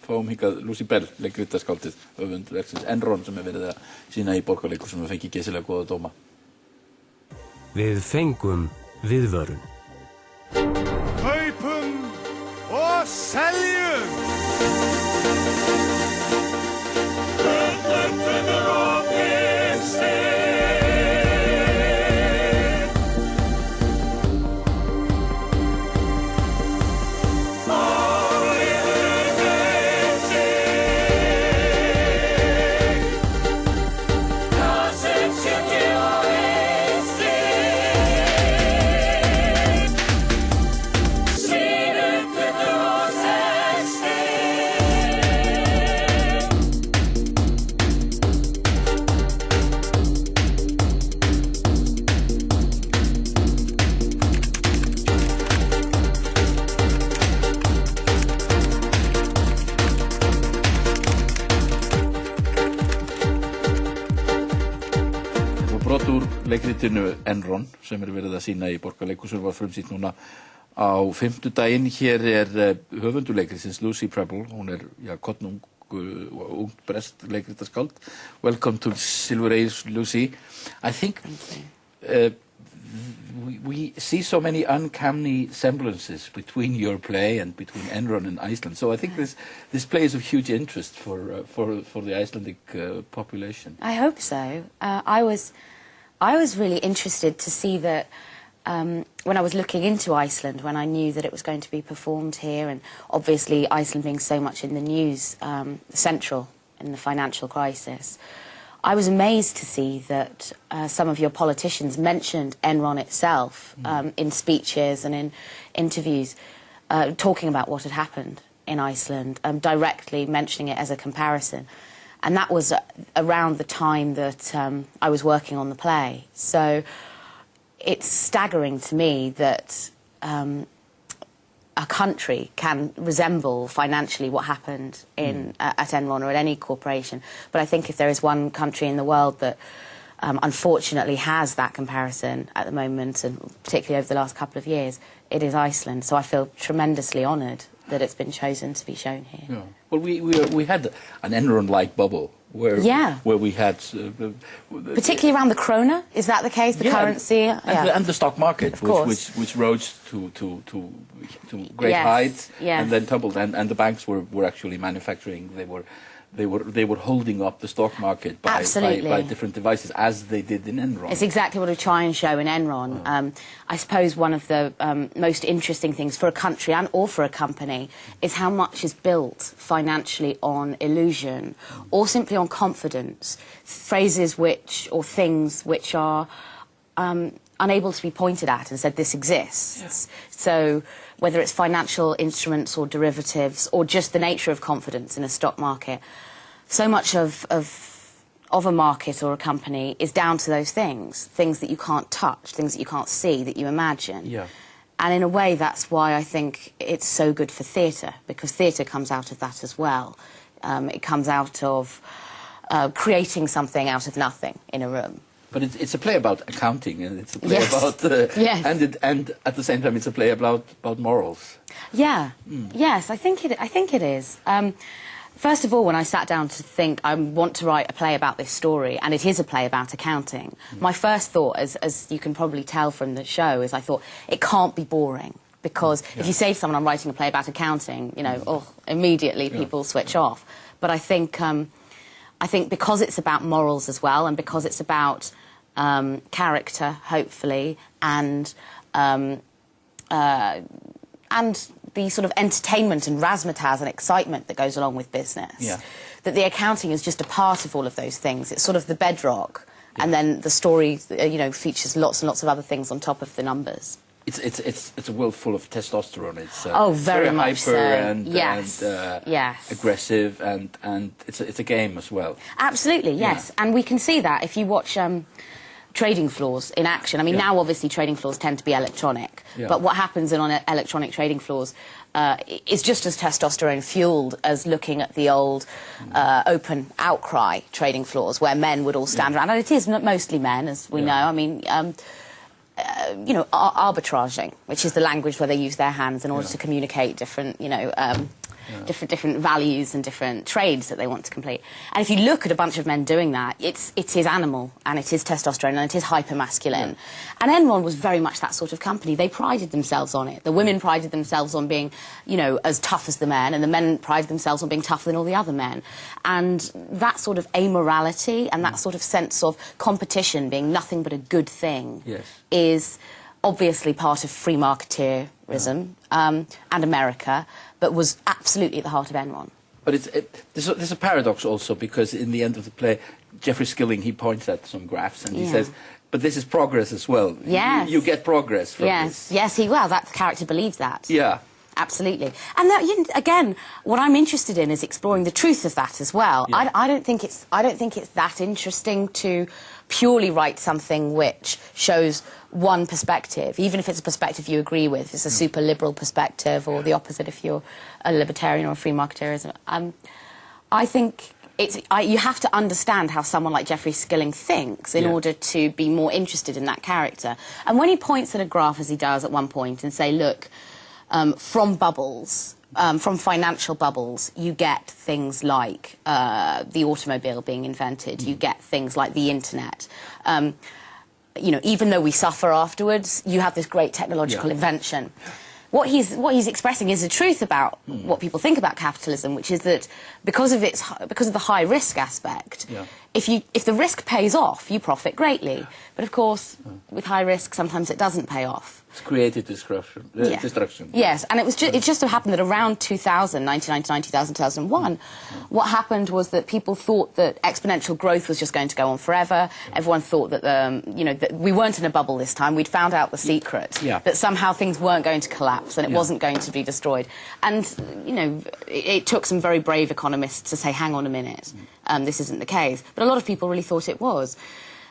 fáum hingað Lucy Bell, leikritaskáldið, höfund verksins Enron sem verið að sýna í Borgarleikhúsinu og fengi geysilega góða dóma. Við fengum viðvörun. Kaupum og seljum! Leikritinu Enron sem verið að sýna í Borgarleikhúsinu var frumsýnt núna á fimmtudaginn. Hér höfundur leikritsins Lucy Preble, hún kornung og ungt breskt leikritaskáld. Welcome to Silver Age, Lucy. I think we see so many uncanny semblances between your play and between Enron and Iceland. So I think this play is of huge interest for the Icelandic population. I hope so. I was really interested to see that when I was looking into Iceland, when I knew that it was going to be performed here, and obviously Iceland being so much in the news, central in the financial crisis, I was amazed to see that some of your politicians mentioned Enron itself in speeches and in interviews, talking about what had happened in Iceland, directly mentioning it as a comparison. And that was around the time that I was working on the play. So it's staggering to me that a country can resemble financially what happened at Enron or at any corporation. But I think if there is one country in the world that unfortunately has that comparison at the moment, and particularly over the last couple of years, it is Iceland. So I feel tremendously honoured that it's been chosen to be shown here. Yeah. Well, we had an Enron-like bubble where we had particularly around the krona. Is that the case? The currency, and the stock market, which rose to great heights and then tumbled. And the banks were actually manufacturing. They were holding up the stock market by different devices, as they did in Enron. It's exactly what we try and show in Enron. I suppose one of the most interesting things for a country or for a company is how much is built financially on illusion or simply on confidence, phrases or things which are unable to be pointed at and said this exists. Yeah. So whether it's financial instruments or derivatives or just the nature of confidence in a stock market, so much of a market or a company is down to those things that you can't touch, things that you can't see, that you imagine. Yeah. And in a way, that's why I think it's so good for theatre, because theatre comes out of that as well. It comes out of creating something out of nothing in a room. But it's a play about accounting, and it's a play about and at the same time it's a play about morals. Yeah. Yes, I think it is. First of all, when I sat down to think I want to write a play about this story, and it is a play about accounting, my first thought, as you can probably tell from the show, is I thought it can't be boring, because if you say to someone I'm writing a play about accounting, you know, immediately people switch off. But I think because it's about morals as well, and because it's about character, hopefully, and the sort of entertainment and razzmatazz and excitement that goes along with business, that the accounting is just a part of all of those things. It's sort of the bedrock, and then the story, you know, features lots and lots of other things on top of the numbers. It's a world full of testosterone. It's very much hyper so. and aggressive, and it's a game as well. Absolutely, yes. And we can see that if you watch trading floors in action. I mean, now obviously trading floors tend to be electronic, but what happens on electronic trading floors is just as testosterone fueled as looking at the old open outcry trading floors where men would all stand around, and it is mostly men, as we know. I mean, you know, arbitraging, which is the language where they use their hands in order to communicate different, you know, different values and different trades that they want to complete. And if you look at a bunch of men doing that, it is animal, and it is testosterone, and it is hyper-masculine. And Enron was very much that sort of company. They prided themselves on it. The women prided themselves on being, you know, as tough as the men, and the men prided themselves on being tougher than all the other men. And that sort of amorality and that sort of sense of competition being nothing but a good thing is obviously part of free marketeerism and America, but was absolutely at the heart of Enron. But there's a paradox also, because in the end of the play, Jeffrey Skilling, he points at some graphs and he says, but this is progress as well. Yes. You get progress from this. Yes, that character believes that. Yeah. Absolutely. And that, you know, again, what I'm interested in is exploring the truth of that as well. Yeah. I don't think it's that interesting to purely write something which shows one perspective, even if it's a perspective you agree with. It's a super liberal perspective, or the opposite if you're a libertarian or a free marketeerism. I think you have to understand how someone like Jeffrey Skilling thinks in order to be more interested in that character. And when he points at a graph, as he does at one point, and say, look, from bubbles, from financial bubbles, you get things like the automobile being invented. You get things like the internet. You know, even though we suffer afterwards, you have this great technological invention. What he's expressing is the truth about what people think about capitalism, which is that because of the high risk aspect, if the risk pays off, you profit greatly. But of course, with high risk, sometimes it doesn't pay off. It's created destruction. Yes, and it just so happened that around 2000, 1999, 2000, 2001, what happened was that people thought that exponential growth was just going to go on forever. Everyone thought that, you know, that we weren't in a bubble this time. We'd found out the secret, that somehow things weren't going to collapse and it wasn't going to be destroyed. And, you know, it took some very brave economists to say, hang on a minute, this isn't the case. But a lot of people really thought it was.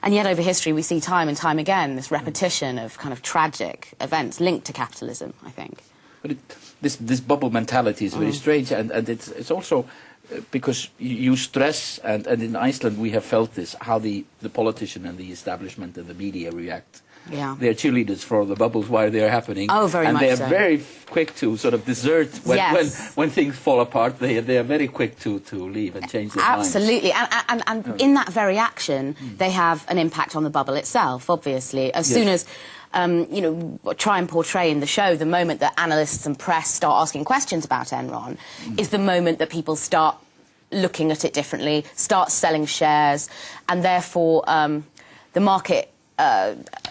And yet over history we see time and time again this repetition of kind of tragic events linked to capitalism, I think. But this bubble mentality is very strange, and it's also because you stress, and in Iceland we have felt this, how the politician and the establishment and the media react. Yeah. They're cheerleaders for the bubbles while they're happening. Oh, very much so. And they're very quick to sort of desert when things fall apart. They are very quick to leave and change their minds. Absolutely. And in that very action, they have an impact on the bubble itself, obviously. As soon as, you know, try and portray in the show, the moment that analysts and press start asking questions about Enron is the moment that people start looking at it differently, start selling shares, and therefore the market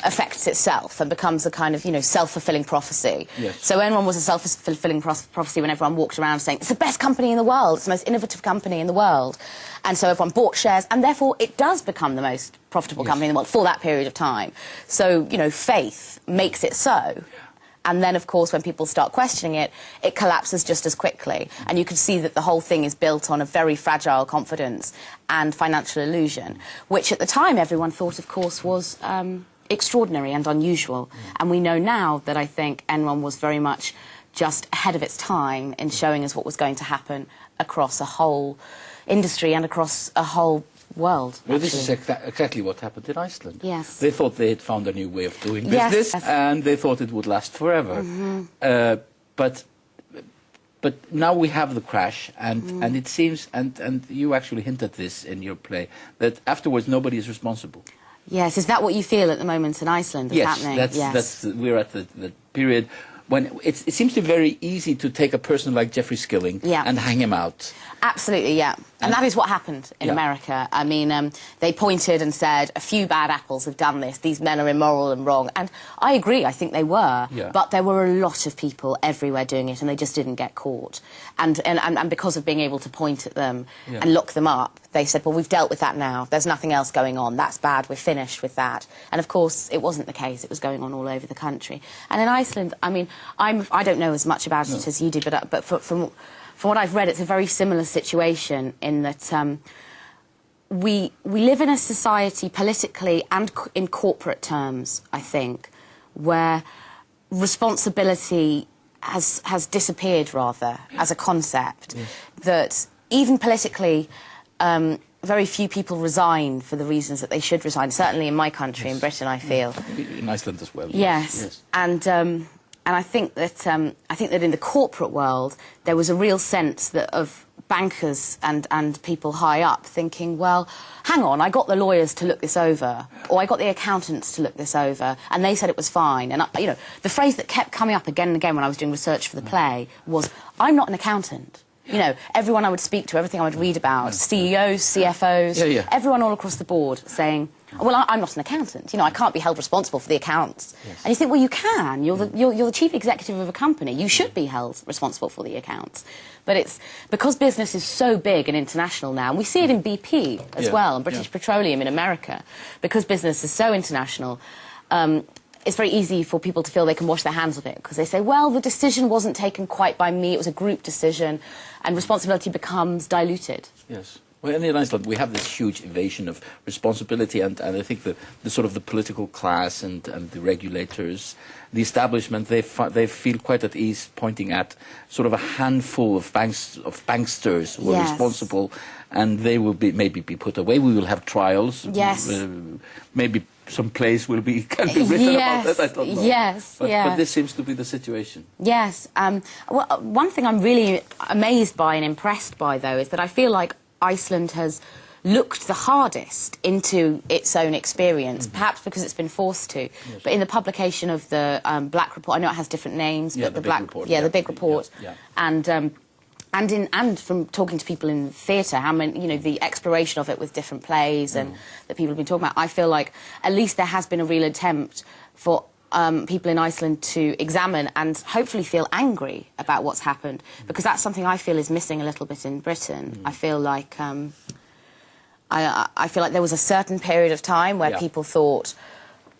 affects itself and becomes a kind of, you know, self-fulfilling prophecy. Yes. So Enron was a self-fulfilling prophecy when everyone walked around saying, it's the best company in the world, it's the most innovative company in the world. And so everyone bought shares, and therefore it does become the most profitable company in the world for that period of time. So, you know, faith makes it so. And then, of course, when people start questioning it, it collapses just as quickly. And you can see that the whole thing is built on a very fragile confidence and financial illusion, which at the time everyone thought, of course, was extraordinary and unusual. And we know now that I think Enron was very much just ahead of its time in showing us what was going to happen across a whole industry and across a whole world. Well, this is exactly what happened in Iceland. Yes. They thought they had found a new way of doing business, and they thought it would last forever. But now we have the crash, and it seems, and you actually hint at this in your play, that afterwards nobody is responsible. Yes, is that what you feel at the moment in Iceland is happening? That's we're at the period when it seems to be very easy to take a person like Jeffrey Skilling and hang him out. Absolutely, yeah. And that is what happened in America. I mean, they pointed and said, a few bad apples have done this. These men are immoral and wrong. And I agree, I think they were. Yeah. But there were a lot of people everywhere doing it, and they just didn't get caught. And because of being able to point at them and lock them up, they said, well, we've dealt with that now. There's nothing else going on. That's bad. We're finished with that. And, of course, it wasn't the case. It was going on all over the country. And in Iceland, I mean, I don't know as much about it as you do, but from what I've read, it's a very similar situation in that we live in a society politically and in corporate terms, I think, where responsibility has disappeared, rather, as a concept. Yes. That even politically, very few people resign for the reasons that they should resign. Certainly in my country, in Britain, I feel. In Iceland as well. Yes. And And I think that in the corporate world there was a real sense that of bankers and people high up thinking, well, hang on, I got the lawyers to look this over, or I got the accountants to look this over, and they said it was fine. And you know, the phrase that kept coming up again and again when I was doing research for the play was, "I'm not an accountant." You know, everyone I would speak to, everything I would read about, CEOs, CFOs, everyone all across the board saying, well, I'm not an accountant. You know, I can't be held responsible for the accounts. Yes. And you think, well, you can. You're the chief executive of a company. You should be held responsible for the accounts. But it's because business is so big and international now, and we see it in BP as well, and British Petroleum in America, because business is so international, it's very easy for people to feel they can wash their hands of it, because they say, well, the decision wasn't taken quite by me, it was a group decision, and responsibility becomes diluted. Yes. Well, in Iceland we have this huge evasion of responsibility, and I think the sort of the political class and the regulators, the establishment, they feel quite at ease pointing at sort of a handful of banksters who are responsible, and they will maybe be put away. We will have trials. Yes. Maybe some plays can be written about that. I don't know. Yes. But this seems to be the situation. Yes. Well, one thing I'm really amazed by and impressed by, though, is that I feel like Iceland has looked the hardest into its own experience, perhaps because it's been forced to. Yes. But in the publication of the Black Report, I know it has different names, but the Black Report, the Big Report, and from talking to people in theatre, how many, you know, the exploration of it with different plays and that people have been talking about, I feel like at least there has been a real attempt for people in Iceland to examine and hopefully feel angry about what's happened, because that's something I feel is missing a little bit in Britain. I feel like I feel like there was a certain period of time where people thought,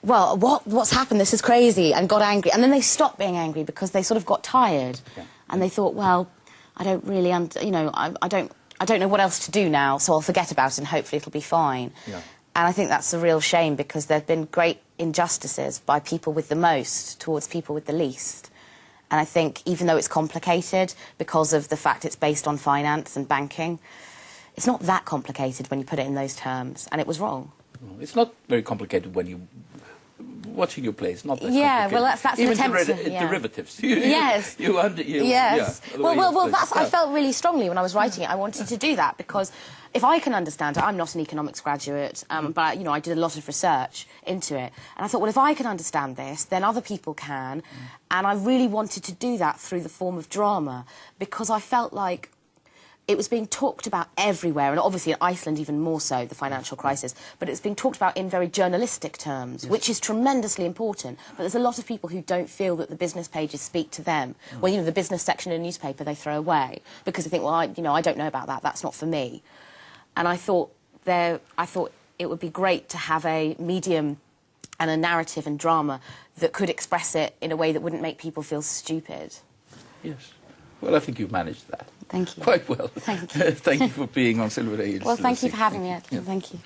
well, what's happened? This is crazy, and got angry, and then they stopped being angry because they sort of got tired, and they thought, well, I don't really, you know, I don't know what else to do now, so I'll forget about it and hopefully it'll be fine. Yeah. And I think that's a real shame, because there have been great injustices by people with the most towards people with the least. And I think even though it's complicated because of the fact it's based on finance and banking, it's not that complicated when you put it in those terms, and it was wrong. It's not very complicated when you watching your plays, not that complicated. Well, that's even an attempt to, derivatives. Yes. Yes. Well, I felt really strongly when I was writing it. I wanted to do that because if I can understand it, I'm not an economics graduate, but you know, I did a lot of research into it, and I thought, well, if I can understand this, then other people can, and I really wanted to do that through the form of drama, because I felt like it was being talked about everywhere, and obviously in Iceland even more so, the financial crisis, but it's being talked about in very journalistic terms, which is tremendously important. But there's a lot of people who don't feel that the business pages speak to them. Well, you know, the business section in a newspaper they throw away because they think, well, I don't know about that, that's not for me. And I thought it would be great to have a medium and a narrative and drama that could express it in a way that wouldn't make people feel stupid. Yes. Well, I think you've managed that. Thank you. Quite well. Thank you. Thank you for being on Silfrey Egils. Well, thank you for having me. Thank you.